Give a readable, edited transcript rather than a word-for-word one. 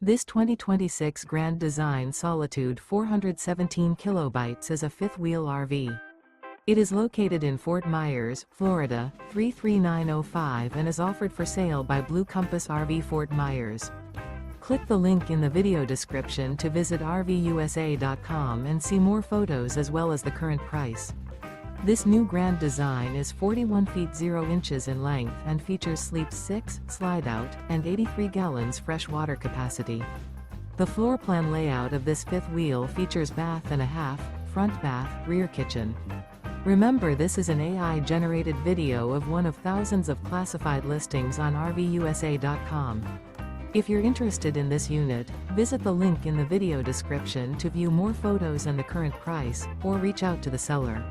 This 2026 Grand Design Solitude 417 kilobytes is a fifth-wheel RV. It is located in Fort Myers, Florida, 33905 and is offered for sale by Blue Compass RV Fort Myers. Click the link in the video description to visit RVUSA.com and see more photos as well as the current price. This new Grand Design is 41 feet 0 inches in length and features Sleep 6, Slideout, and 83 gallons fresh water capacity. The floor plan layout of this fifth wheel features bath and a half, front bath, rear kitchen. Remember, this is an AI-generated video of one of thousands of classified listings on RVUSA.com. If you're interested in this unit, visit the link in the video description to view more photos and the current price, or reach out to the seller.